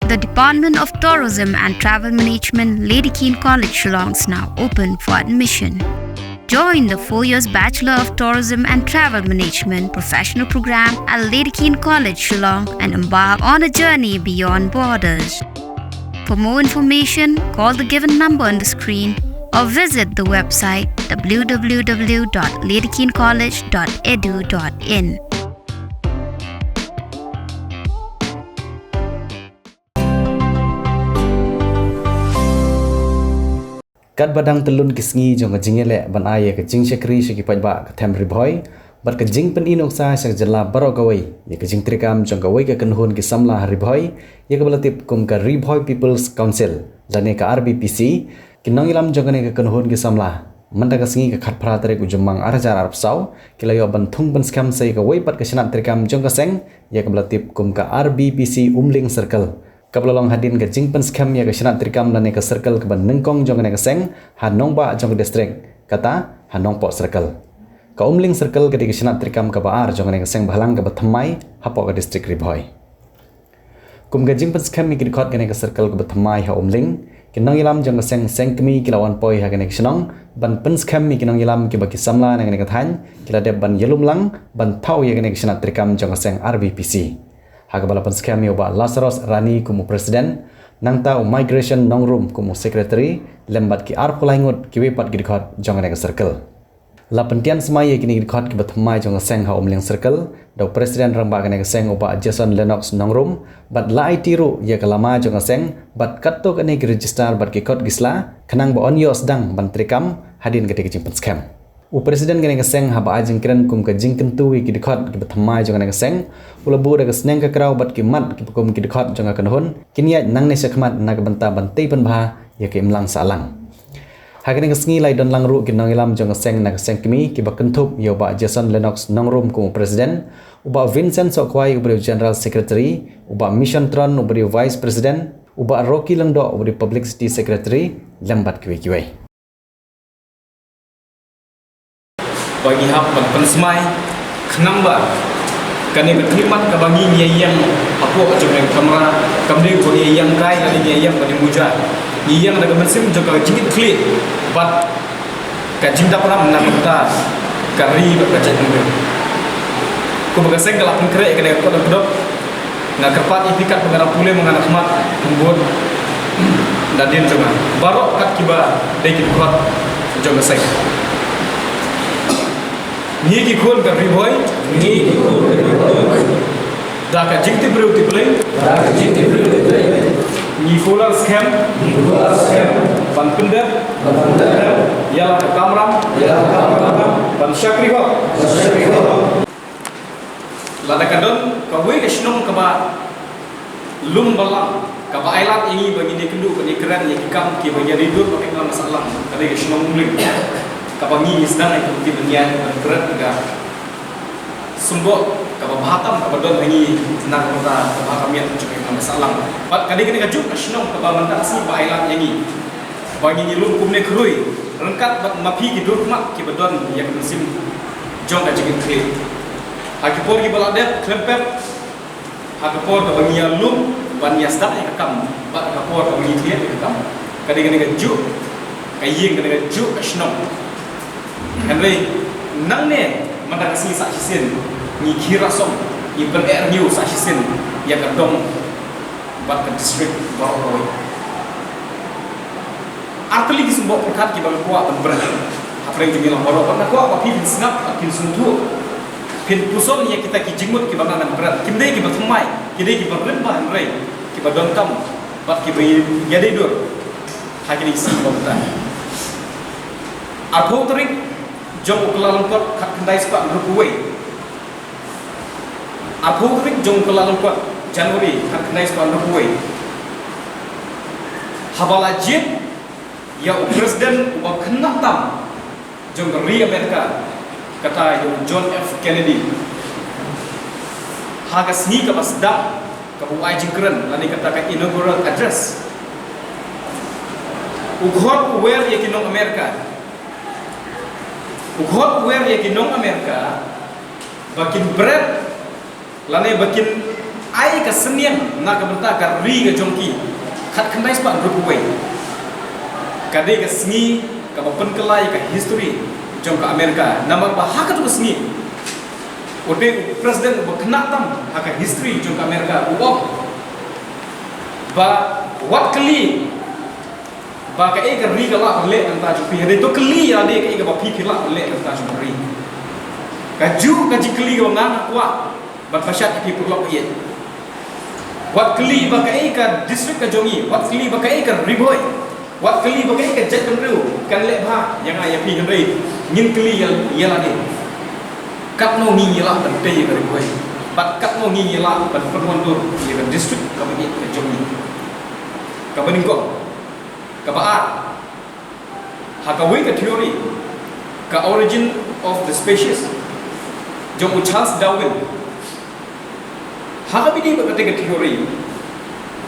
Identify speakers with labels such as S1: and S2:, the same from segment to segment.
S1: The Department of Tourism and Travel Management, Lady Keane College, Shillong is now open for admission. Join the 4 years Bachelor of Tourism and Travel Management professional program at Lady Keane College, Shillong and embark on a journey beyond borders. For more information, call the given number on the screen or visit the website www.ladykeencollege.edu.in.
S2: Kat badang telun kisngi jong jingele ban aya ke jing shekri shiki pajba ke them riboy bar ke jing pen inok sa shak jala baro gawai ye ke jing trikam jong gawai ke kenhun ki samla riboy ye ke belatip kum ke Riboy People's Council lane ke RBPC kinong ilam jong ne ke kenhun ki samla manda ke sngi ke khat phra tere ku jumang arjar arab saw kilayo ban thung ban skam sai ke wai pat ke shnat trikam jong ke seng ye ke belatip kum ke RBPC Umling Circle Kablolong hadin ke jingpen skam ya ke syanat trikam lane ke circle ke ban nengkong jong ne ke seng hanong ba jong ke district kata hanong po circle ka Umling Circle ke syanat trikam ke baar jong ne ke seng balang ke bathamai hapo ke district Riboy kum ke jingpen skam mi ke dikot ke circle ke bathamai ha Umling kinong ilam jong ke seng kemi kilawan poi ha ke shnong ban pen skam mi kinong ilam ke baki samla ne ke than kila de ban yelum lang ban thau ya ke syanat trikam jong ke seng RBPC Hagabalapan skami oba Lazarus Rani kumu presiden, nangta migration nongrum kumu secretary, lembat ki arpulaingut ki wepat gidikot jongane ke circle. Lapentian semai kini gidikot ki batmai jong seng ha Umling Circle, dau presiden rangba kene ke seng oba Jason Lennox nongrum, bat lai tiru ye kelama jong seng, bat katto kene ki register bat ki kot gisla, kenang ba onyo sedang ban trikam hadin ke jingpen scam. Presiden kene ke seng haba ajeng kren kum ke jingken tu ki dikot ki batmai jong ne ke seng ulabu de ke sneng ke kraw bat ki mat ki kum ki dikot jong ke hon kinia nang ne sekmat na ke banta bantai pen bha ye ke imlang salang ha kene ke sngi lai don lang ru ki nang ilam jong seng na ke seng kimi ki bakentup yo ba Jason Lennox nongrum kum presiden uba Vincent Sokwai ubri general secretary uba Mission Tron ubri vice president uba Rocky Langdo ubri publicity secretary lembat ki kiwai
S3: bagi hab pensmai kenamba kane berkhidmat ke bagi yang apa jomeng kamera kamde ko yang kai kali yang bani muja yang daga mensim joka jingit klik bat ka jinda pram na kata kari baca ngbe ko bagaseng galak kre kane ko dok na kerpat ipikat pengarap pule menganak mat pembon dadin jonga barok kat kiba deki kuat jonga seng ni ki khol ka Riboy ni ki khol ka Riboy da ka jingti breuti play ni folar scam ban pender ya ka kamram ban syakri ho lada kadon ka we ka shnong ka ba lum balang ka ba ailat ini bagi ni kendu ni keren ni kam ki bagi ridur pakai masalah kali ka shnong mling kabangi sedang itu mungkin benian berat juga sumbo kabah bahatam kabah don hangi senang kota kabah kami yang cukup masalah. Pat kali kini kajuk asnong kabah mandak si bailat yangi bagi ni lum kumne krui rengkat bat mapi ki dur mak ki bedon yang musim jong ka jikin kle hakipor ki balade klempet hakipor kabangi lum ban yasda ya kam bat hakipor kabangi dia ya kam kali kini kajuk kayeng kini kajuk asnong Henry nang ne mandang si sa sisin ni kirasom ni pen air new sa sisin ya kadong bat ke district Barokoy arteli ki sumbo perkat ki bang kuat ben apreng jumil baro kan ko apa pin snap pin suntu pin puson ya kita ki jingmut ki bang nan berat kimde ki batmai kide ki berlembah Henry ki badon kam bat ki bayi jadi dur hakini si bota arpo trik jong kelalengkot kat kendai sepak berkuai aku trik jong kelalengkot Januari kat kendai sepak berkuai habalajib ya presiden ubah kena tam jong ri Amerika kata John F Kennedy haga sni ka basda ka buai jingkren lani kata ka inaugural address ukhot wer yakinong Amerika ukhot wer yakinong Amerika bakin bread lane bakin ai ka senian na ka benta ka ri ka jongki khat khandai spa grup way ka de ka sngi ka pen kelai ka history jong ka Amerika nama ba ha ka tu sngi ote president ba kena tam ha ka history jong ka Amerika uop ba wat kali ba ka e ka ri ka la le anta ju pi de to kali ya de ka e ka ba pi la le anta ju ri ka ju ka ji kali ka na kwa ba pasyat ki pulok ye wat kali ba ka e ka district ka jongi wat kali ba ka e ka riboy wat kali ba ka e ka jet penru kan le ba yang ai pi kan ri ngin kali ya la de kat no ni la ban te ka riboy bat kat no ni la ban perwan tur ye ka district ka ba ka jongi ka ba ko ka ba ha ka we ka theory ka origin of the species jong Charles Darwin ha ka bini ba ka theory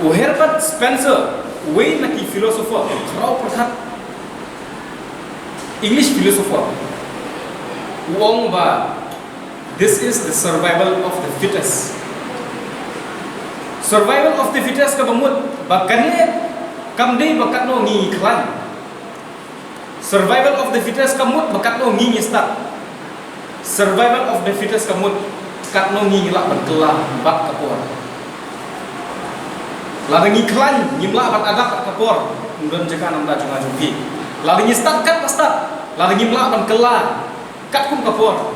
S3: Herbert Spencer we na ki philosopher krau perhat English philosopher wong ba this is the survival of the fittest ka bamut ba kanle kamde bakat no ngi klan survival of the fittest kamut bakat no ngi start survival of the fittest kamut kat no ngi la berkelah bak kapor la ngi klan ngimla bat adak kapor ndon jeka nam da junga jumpi la ngi start kat start la ngi mla ban kelah kat kum kapor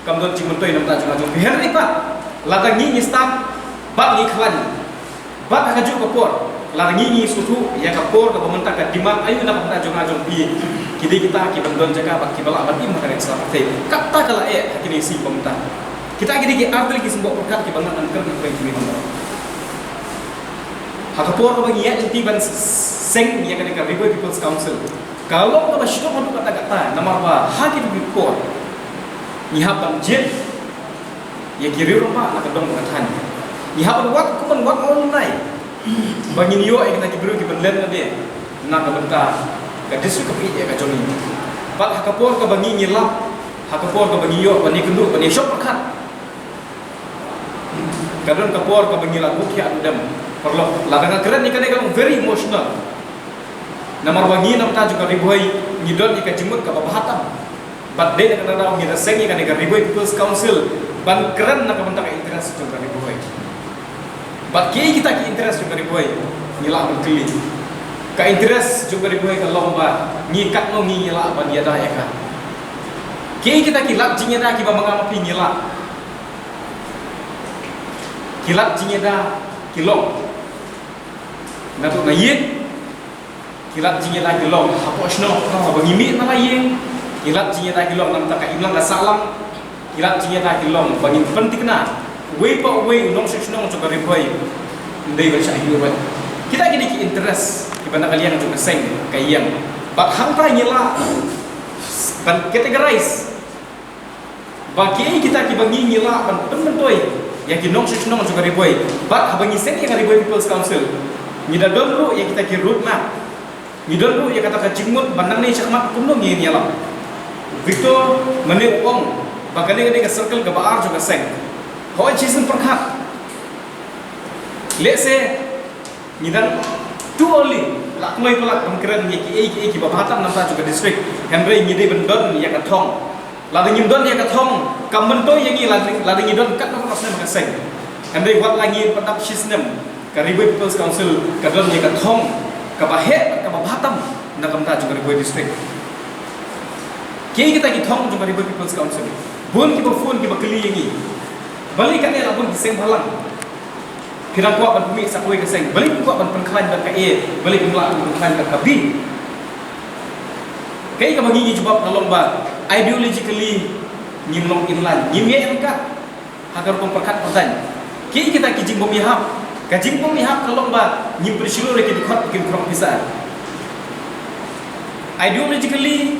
S3: kam don jing mentoi nam da junga jumpi henry pa la ngi start bat ngi klan bat haju kapor largi sutu ya kapor ke pemerintah ke diman ayu nak pemerintah jong pi kini kita ki bandon jaga bak ki bala bati makaran Islam te kata kala kini si pemerintah kita kini ki artil ki sembo perkat ki bangan angker ki kini pemerintah ha kapor ke bagi ya inti ban seng ya kan ke River People's Council kalau ka basyuk madu kata nama apa ha ki report ni ha ban jet ya kiri rumah nak dong katan ni ha wat ku ban wat online bangin yo ay kita kibru ki benlen na de na ka benta ka disu ka pi ka joni pat hakapor ka bangi ngila hakapor ka bangi yo bani kendu bani shop pakat kadon kapor ka bangi la bukya adam perlo la dengan keren ni kan very emotional namar bangi nam ta juga riboy ngidon ika jimut ka babahatam bat de ka daw ngi sengi kan ka riboy People's Council ban keren na ka benta ka interest ka riboy bat ki kita ki interest juga riboy ngila berkeli ka interest juga riboy ka lomba ngikat no ngila ban dia dah eka ki kita ki lap jingnya dah ki ba mangapi ngila kilap jingnya dah kilong nato na yit kilap jingnya dah kilong hapo sno ka ba ngimi na layeng kilap jingnya dah kilong nam ta ka ilang ka salam kilap jingnya dah kilong bangin penting na way pa way nong seksno juga riboy ndai ba sa hiyo kita gini ki interest ki banda kalian juga seng kayang bak hang ta nyela ban categorize bagi kita ki bangi nyela ban pentoy ya ki nong seksno juga riboy bak habangi seng yang riboy People's Council ni da donru ya kita ki root map ni donru ya kata ka jingmut bandang ni sakmat kumno ngi nyela Victor mane ong bagane ka circle ka baar juga seng Kau cisen perkat, let's say, ni dan too early, lak mulai pelak pengkeren ni ki babahatam nampak juga distrik, Henry ni dia bendon yang katong, lalu ni bendon yang katong, kamento yang ni lalu ni don kat nama pasal makaseng, Henry buat lagi petap sistem, Riboy People's Council, kadon yang katong, kabahet, kababahatam, nampak juga Riboy distrik. Kini kita kitong juga Riboy People's Council, bun kita phone kita keli yang ni. Balik kan dia pun seng balang. Kira kuat ban pumi sakoi ke seng. Balik kuat ban pengklan ban ka balik pula pengklan ban ka B. Kai ka bagi jawab dalam ba ideologically nyimlong inlan. Nyimye engka agar pemperkat pertan. Ki kita kijing pemihap. Kajing pemihap kalau ba nyim persilu rek dikot bikin kurang pisah. Ideologically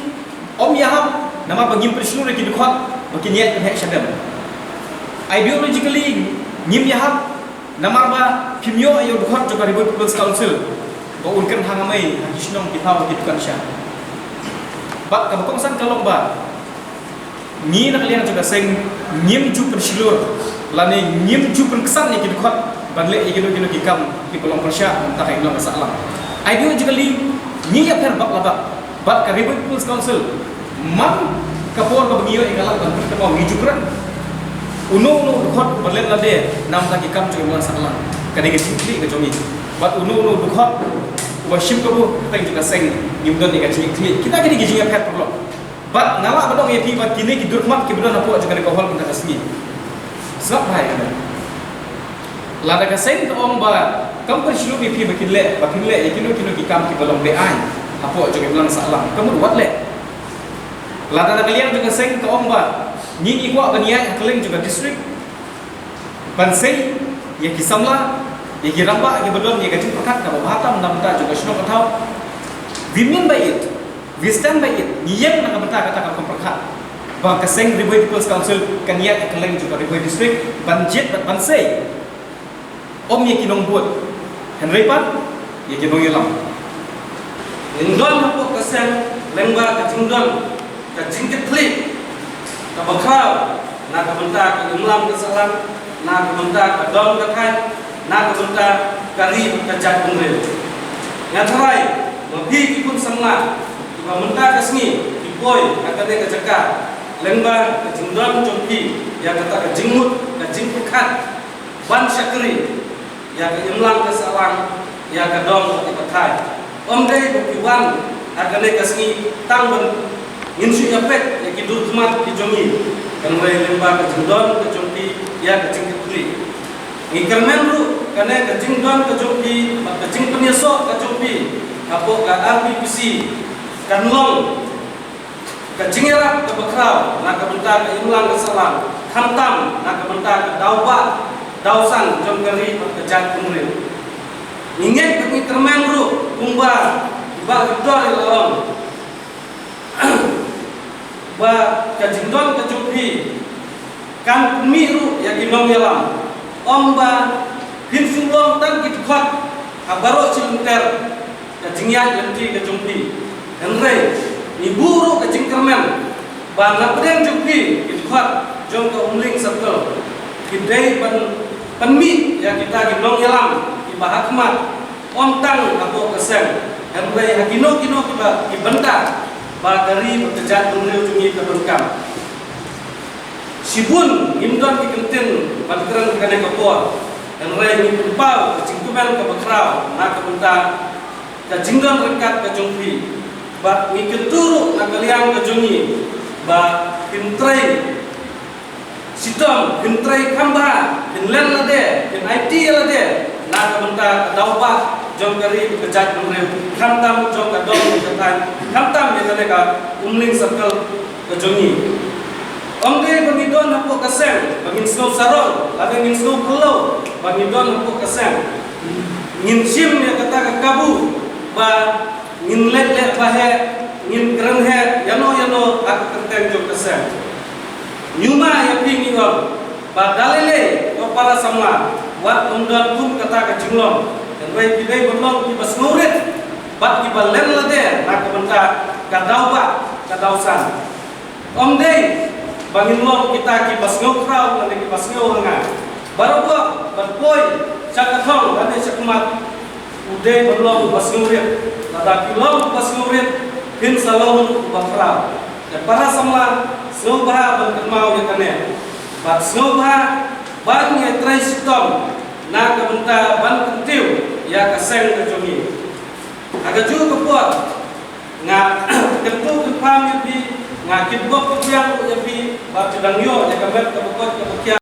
S3: om yahap nama bagi persilu rek dikot bikin niat hek syadam. Ideologically nyim yahap namar ba pimyo ayo dukhot juga Riboy People's Council ba unkan hangamai hagisnong kitau kitukan sya ba kabakongsan kalong ba ni nak kalian juga seng nyim ju persilur lani nyim jupen kesan ni kidukot banle ikinu kikam ki pelong persya entah yang masalah ideologically ni ya per bab labak bab ka River People's Council man kapor ka bangio ikalak ban kita mau ngijukran uno dukot banle lade nam ta kikam joy masalah kadang ke jomi bat uno dukot worship ko tang juga seng ngimdon ni ka cik kita kini gijinga pet perlo bat ngala badong ya pi bat kini ki durmat ki bedon apu juga ko hol kita kasni sebab bahaya kan lada ka seng to ong ba kam per shilu pi bakile ikino ki kam ki balong be ai apu juga bilang salah kamu buat le lada na kalian juga seng to ong ba ni ikwa bania keleng juga district ban seng ya ki samla ya ki ramba ki bedon ya gajin perkat ka bahatam nam ta juga shno katau wimin by it we stand by it niyem na kabata kata ka perkat ba kaseng River People's Council kaniya keleng juga River District banjit ban sei om ye kinong buat Henry Pan ye kinong yelam
S4: indon hapo kaseng lengba kajingdon kajingketli ka bakrau na kabanta ka imlam ka salam na kabanta ka dom ka kai na kabanta kari ka jat pungre ngatrai mabi ki pun samla ka menta kasni ki boy akade ka jaka lengba kajingdon chompi ya kata kajingmut kajingkat ban syakri ya ka imlam ka salam ya ka dom ka kai om dei bukiwan akade kasni tang ban insu yapet ya ki durmat ki jomi kan rai lemba kajingdon ka chompi ya ka jingketli ngikermen ru kana kajingdon ka chompi kajing penyeso ka chompi apo ka RPPC kanlong kajingera ka bakrau na ka benta ka imlang ka salam khamtam na ka benta ka dauba dausan jom kari ka jat kumre ingek ka ngikermen ru kumba ba dor ilom ba kajingdon ka chompi kan miru ya kinong yalam omba hinsulong tan kitkot habaro cilunter kajingya yanti ka chompi enre ni buru ka jingkermen ba napren chompi kitkot jom ka umling sabto kidai panmi ya kita kinong yalam ibahakmat ontang apo kesem enre hakino kiba ibenta bagari berkejat menurut jungi keberkam sibun imdon kikentin balkeran kene kapor dan rai ni pempau kecingkuman ke bakrau na kebenta kajingdon rekat ke jongpi ba ni keturu na kalian ke jungi ba pintrai sidom pintrai kamba pinlen lade pin IT lade na kebenta dauba jom kari kejat menurut khantam jom ka dom katan khantam ya kene ka umling circle ke jungi Omde bangidon hapo kasem, bangin snow sarol, ada ngin snow pulau, bangidon hapo kasem, ngin sim ya kata kabu, ba ngin let bahe, ngin keren he, yano aku kerten jok kasem. Nyuma ya pingi om, ba dalile ko para samla, wat undon pun kata kajinglom, dan baik bidai berlong ki basnurit, bat ki balen lade, nak benta kadauba, kadausan. Omde bangin lo kita ki basngau krau dan ki basngau hanga baru buat berpoi cakathong dan cakmat udah berlong basngau rit lada kilom basngau rit hin salong bakrau dan para samla sngau bah berkemau ya kane bat sngau bah ban ya trai sitom na ka benta ban kentiu ya kaseng ka jomi aga ju kepuat nga kentu ke pam di ngakit bok yang lebih bab sedang yo ya kabar ke bokot ke